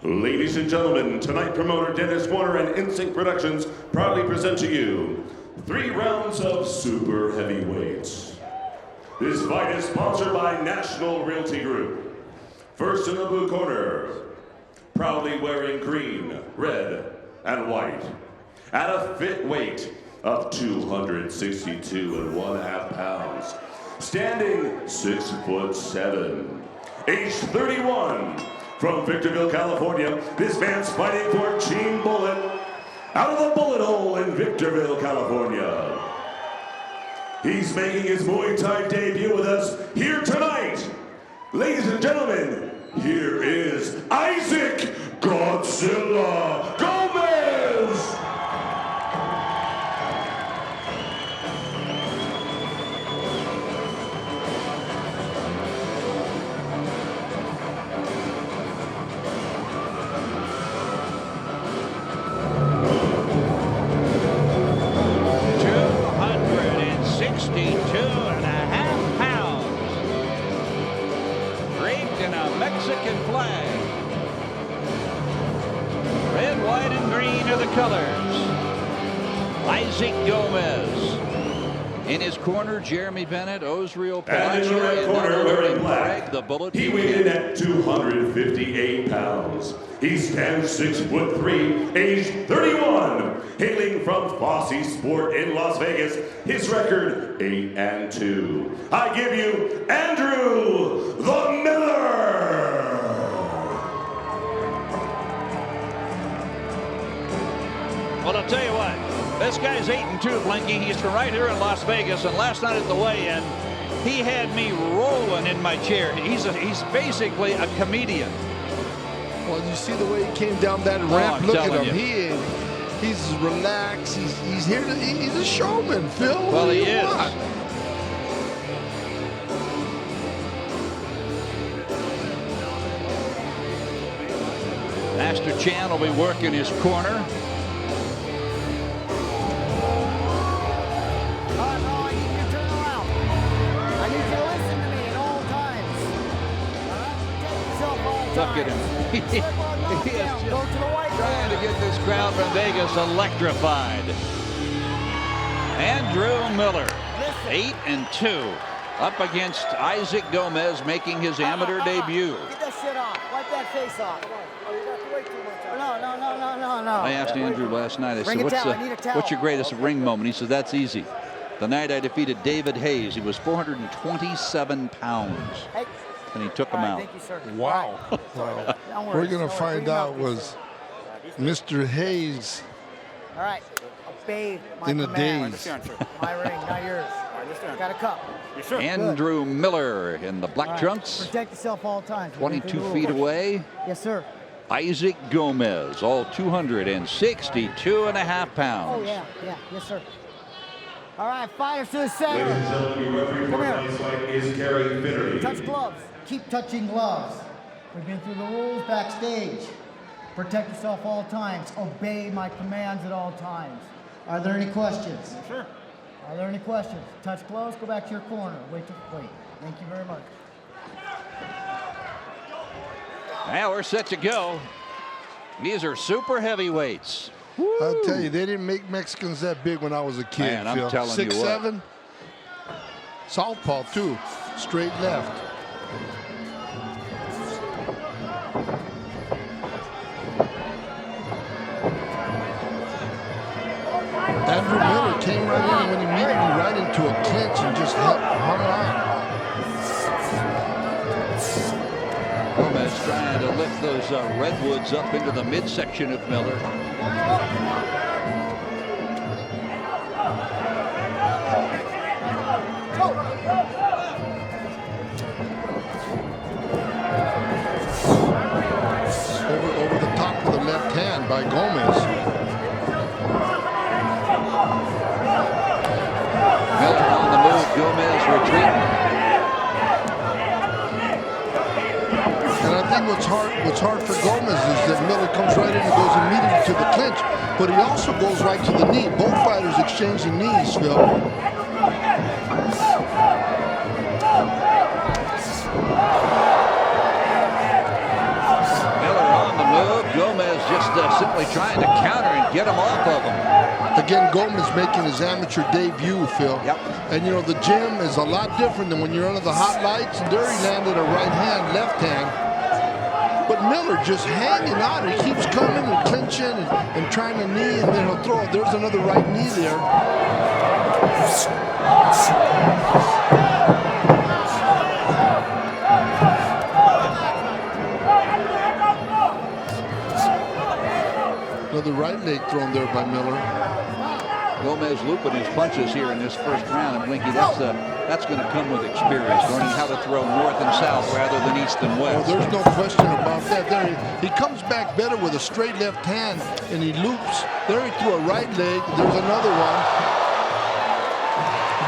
Ladies and gentlemen, tonight promoter Dennis Warner and Instinct Productions proudly present to you 3 rounds of super heavyweights. This fight is sponsored by National Realty Group. First in the blue corner, proudly wearing green, red, and white, at a fit weight of 262.5 pounds, standing 6'7", age 31. From Victorville, California, this man's fighting for Team Bullet out of the bullet hole in Victorville, California. He's making his Muay Thai debut with us here tonight. Ladies and gentlemen, here is Isaac Godzilla Gomez. Mexican flag. Red, white, and green are the colors. Isaac Gomez. In his corner, Jeremy Bennett, Osriel Palacio, and in the red corner, wearing black, the Bullet. He weighed in at 258 pounds. He stands 6'3", age 31, hailing from Fosse Sport in Las Vegas. His record 8-2. I give you Andrew the Miller. Well, I'll tell you what, this guy's 8-2, Blinky. He's from right here in Las Vegas, and last night at the weigh-in, he had me rolling in my chair. He's basically a comedian. Well, you see the way he came down that ramp. Look at him. He's relaxed. He's here to. He's a showman, Phil. Well, he is. Master Chan will be working his corner. Look at him. He is trying to get this crowd from Vegas electrified. Andrew Miller, 8-2, up against Isaac Gomez, making his amateur debut. Get that shit off. Wipe that face off. Oh, you got to wait too much. No. I asked Andrew last night, I said, what's your greatest ring moment? He said, that's easy. The night I defeated David Hayes. He was 427 pounds. Hey. And he took him out. Thank you, sir. Wow. Well, we're going to find out was Mr. Hayes all right. Obey my in a daze. My ring, not yours. Got a cup. Yes, sir. Andrew Miller in the black trunks. Protect yourself all times. 22 feet away. Yes, sir. Isaac Gomez, all 262.5 pounds. Oh, yeah. Yes, sir. All right, fighters to the center. Ladies and gentlemen, your referee for tonight's fight is Gary Finnerty. Touch gloves. Keep touching gloves. We've been through the rules backstage. Protect yourself all times. Obey my commands at all times. Are there any questions? Sure. Are there any questions? Touch gloves, go back to your corner. Wait. Thank you very much. Now we're set to go. These are super heavyweights. Woo. I'll tell you, they didn't make Mexicans that big when I was a kid. Man, I'm telling you 6'7", southpaw too, straight left. Andrew Miller came right in and went immediately right into a clinch and just hung on. Gomez trying to lift those redwoods up into the midsection of Miller. Over the top of the left hand by Gomez. Miller on the move, Gomez retreating. And I think what's hard for Gomez is that Miller comes right in and goes immediately to the clinch, but he also goes right to the knee. Both fighters exchanging knees, Phil. Miller on the move. just simply trying to counter and get him off of him. Again, Gomez making his amateur debut, Phil. Yep. And you know, the gym is a lot different than when you're under the hot lights. There he landed a right hand, left hand. But Miller just hanging on. He keeps coming and clinching and trying to knee, and then he'll throw it. There's another right knee there. Another right leg thrown there by Miller. Gomez looping his punches here in this first round, and Blinky, that's going to come with experience, learning how to throw north and south rather than east and west. Oh, there's no question about that. There, he comes back better with a straight left hand, and he loops. There he threw a right leg. There's another one,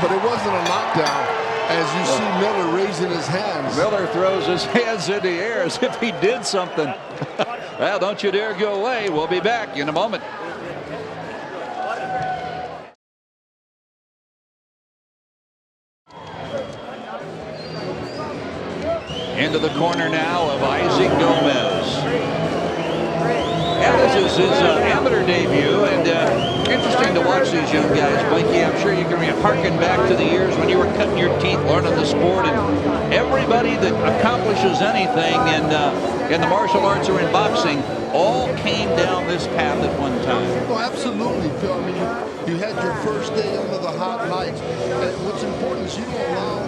but it wasn't a knockdown. As you see Miller raising his hands. Miller throws his hands in the air as if he did something. Well, don't you dare go away. We'll be back in a moment. Into the corner now of Isaac Gomez. Yeah, this is his amateur debut, and interesting to watch these young guys. Blinky, I'm sure you can harken back to the years when you were cutting your teeth learning the sport, and everybody that accomplishes anything in the martial arts or in boxing all came down this path at one time. Oh, absolutely, Phil. I mean, you had your first day under the hot lights, and what's important is you don't allow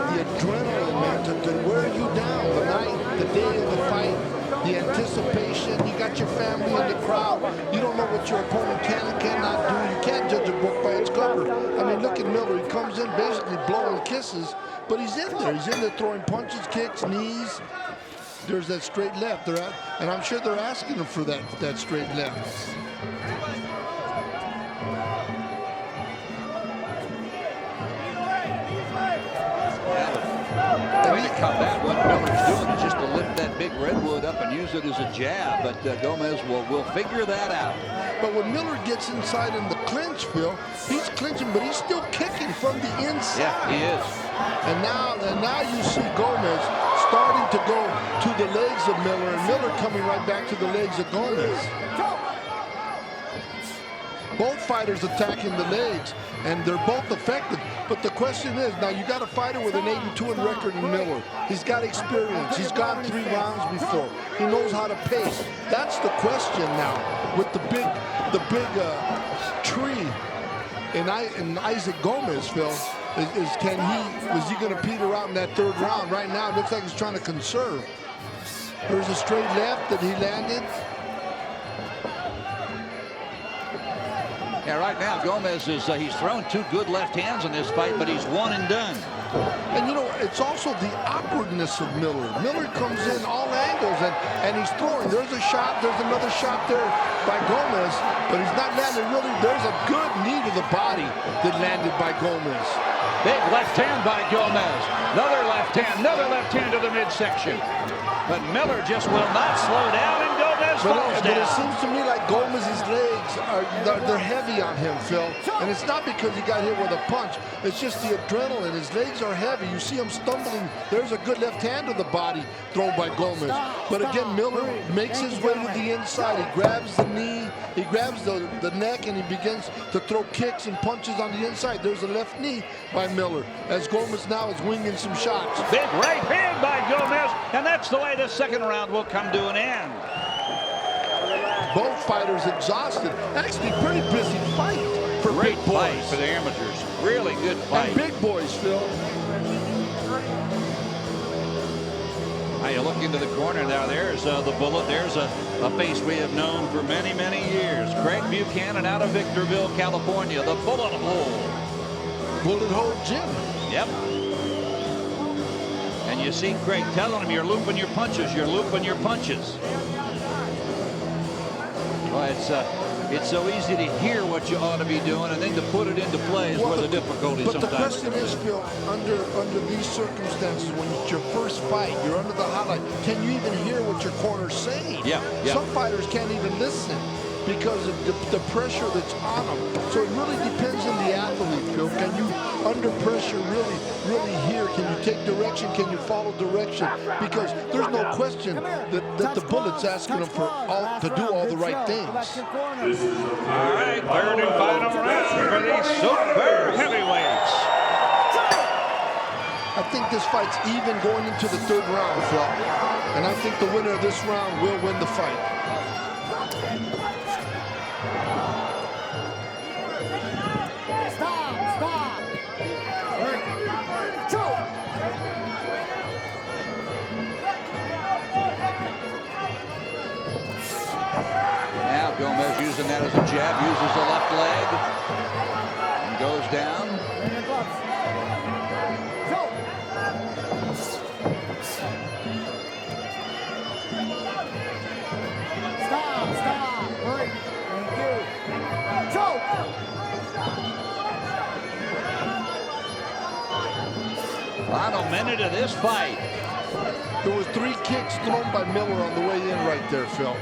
the adrenaline, man, to wear you down. The night, the day of the fight, the anticipation. You got your family in the crowd. You don't know what your opponent can and cannot do. You can't judge a book by its cover. I mean, look at Miller. He comes in basically blowing kisses, but he's in there. He's in there throwing punches, kicks, knees. There's that straight left. And I'm sure they're asking him for that straight left. The way to combat what Miller's doing is just to lift that big redwood up and use it as a jab, but Gomez will figure that out. But when Miller gets inside in the clinch, Phil, he's clinching, but he's still kicking from the inside. Yeah, he is. And now you see Gomez starting to go to the legs of Miller, and Miller coming right back to the legs of Gomez. Both fighters attacking the legs, and they're both effective. But the question is, now you got a fighter with an 8-2 record in Miller. He's got experience. He's gone 3 rounds before. He knows how to pace. That's the question now with the big tree in Isaac Gomez, Phil. Is he going to peter out in that 3rd round? Right now, it looks like he's trying to conserve. There's a straight left that he landed. Yeah, right now Gomez is he's thrown 2 good left hands in this fight, but he's one and done. And you know, it's also the awkwardness of Miller. Miller comes in all angles and he's throwing. There's a shot, there's another shot there by Gomez, but he's not landing really. There's a good knee to the body that landed by Gomez. Big left hand by Gomez. Another left hand to the midsection. But Miller just will not slow down, and Gomez falls down. But it seems to me like Gomez's legs they're heavy on him, Phil. And it's not because he got hit with a punch. It's just the adrenaline. His legs are heavy. You see him stumbling. There's a good left hand to the body thrown by Gomez. But again, Miller makes his way to the inside. He grabs the knee, he grabs the neck, and he begins to throw kicks and punches on the inside. There's a left knee by Miller as Gomez now is winging some shots. Big right hand by Gomez, and that's the way the 2nd round will come to an end. Both fighters exhausted. Actually, pretty busy fight for Great big boys. fight for the amateurs. Really good fight. And big boys, Phil. Now you look into the corner now. There's the bullet. There's a face we have known for many, many years. Craig Buchanan out of Victorville, California. The bullet hole. Bullet hole Jim. Yep. And you see Craig telling him, you're looping your punches. You're looping your punches. Well, it's so easy to hear what you ought to be doing, and then to put it into play is where the difficulty sometimes. But the question is, Phil, under these circumstances, when it's your first fight, you're under the hot light, can you even hear what your corner's saying? Yeah. Some fighters can't even listen. because of the pressure that's on them. So it really depends on the athlete, Phil. Can you, under pressure, really hear? Can you take direction? Can you follow direction? Because there's no question that the bullet's asking them to do all the right things. All right, third and final round for the Super Heavyweights. I think this fight's even going into the third round, Phil. And I think the winner of this round will win the fight. Now Gomez using that as a jab, uses the left leg, and goes down. Final minute of this fight. There was 3 kicks thrown by Miller on the way in right there, Phil.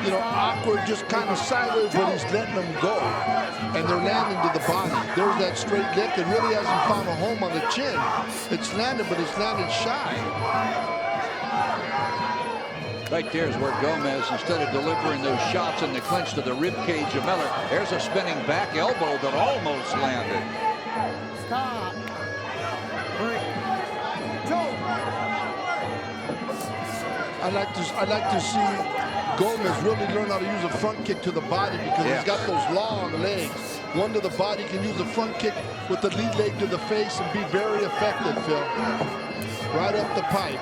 You know, awkward, just kind of sideways, but he's letting them go. And they're landing to the body. There's that straight lift that really hasn't found a home on the chin. It's landed, but it's landed shy. Right there is where Gomez, instead of delivering those shots in the clinch to the rib cage of Miller, there's a spinning back elbow that almost landed. Stop. I'd like to see Gomez really learn how to use a front kick to the body, because he's got those long legs. One to the body, can use a front kick with the lead leg to the face and be very effective, Phil. Right up the pipe.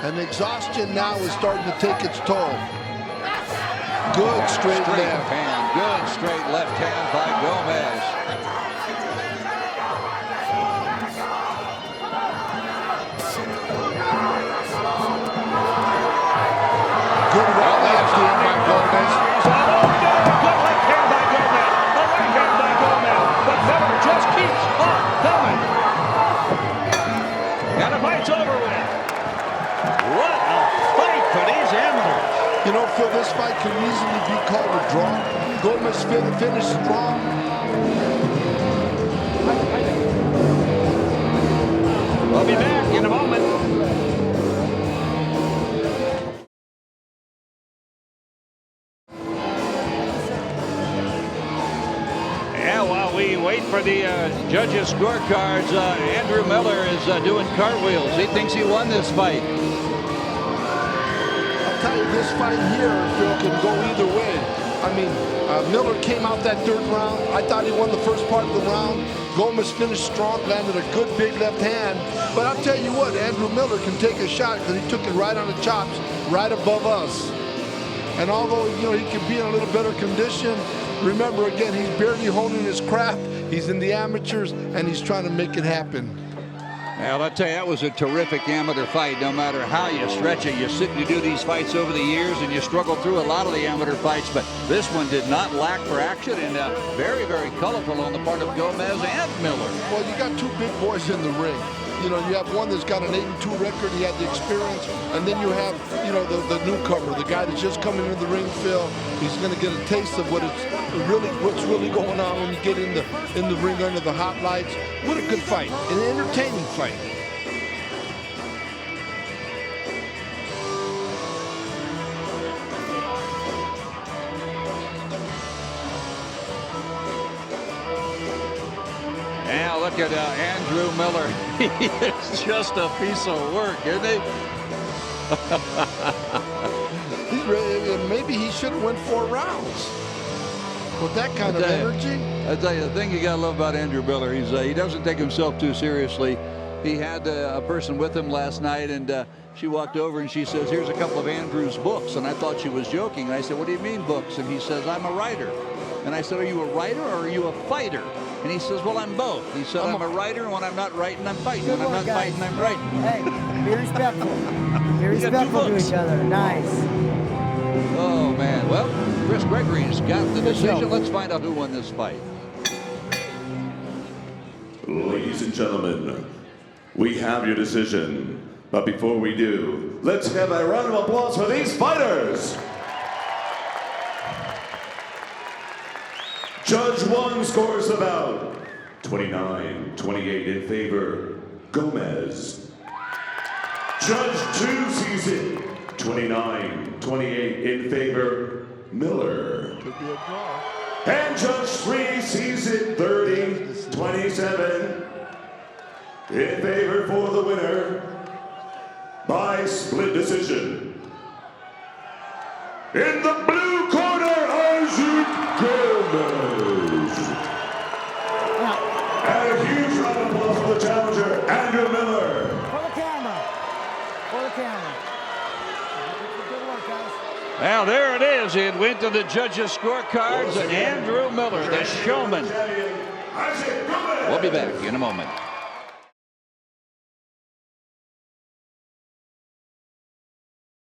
And exhaustion now is starting to take its toll. Good straight left hand. Good straight left hand by Gomez. Good right left hand by Gomez. Good left hand by Gomez. A right hand by Gomez. But Miller just keeps on coming. And the fight's over with. What a fight for these amateurs. You know, Phil, this fight can easily be called a draw. Gomez finished strong. We'll be back in a moment. Wait for the judges' scorecards. Andrew Miller is doing cartwheels. He thinks he won this fight. I'll tell you, this fight here, Phil, can go either way. I mean, Miller came out that third round. I thought he won the first part of the round. Gomez finished strong, landed a good big left hand. But I'll tell you what, Andrew Miller can take a shot because he took it right on the chops, right above us. And although, you know, he can be in a little better condition, remember, again, he's barely honing his craft. He's in the amateurs, and he's trying to make it happen. Well, I'll tell you, that was a terrific amateur fight. No matter how you stretch it, you sit and you do these fights over the years, and you struggle through a lot of the amateur fights. But this one did not lack for action, and very, very colorful on the part of Gomez and Miller. Well, you got 2 big boys in the ring. You know, you have one that's got an 8-2 record. He had the experience, and then you have, you know, the newcomer, the guy that's just coming into the ring. Phil, he's going to get a taste of what's really going on when you get in the ring under the hot lights. What a good fight, an entertaining fight. Now look at Andrew Miller. He is just a piece of work, isn't he? He's ready. Maybe he should have went 4 rounds with that kind of energy. I tell you, the thing you gotta love about Andrew Miller, he doesn't take himself too seriously. He had a person with him last night, and she walked over and she says, "Here's a couple of Andrew's books." And I thought she was joking. And I said, "What do you mean books?" And he says, "I'm a writer." And I said, "Are you a writer or are you a fighter?" And he says, "Well, I'm both." He said, I'm a writer, and when I'm not writing, I'm fighting. When I'm not fighting, I'm writing. Hey, be respectful. Be respectful to each other. Nice. Oh, man. Well, Chris Gregory's got the decision. Let's find out who won this fight. Ladies and gentlemen, we have your decision. But before we do, let's have a round of applause for these fighters. Judge 1 scores the bout 29-28 in favor Gomez. Judge 2 sees it 29-28 in favor Miller. Could be a draw. And Judge 3 sees it 30-27 in favor for the winner by split decision. In the blue corner, Isaac Gomez. And a huge round of applause for the challenger, Andrew Miller. For the camera. For the camera. Good work, guys. Well, there it is. It went to the judges' scorecards. Andrew Miller, the showman. Isaac Gomez. We'll be back in a moment.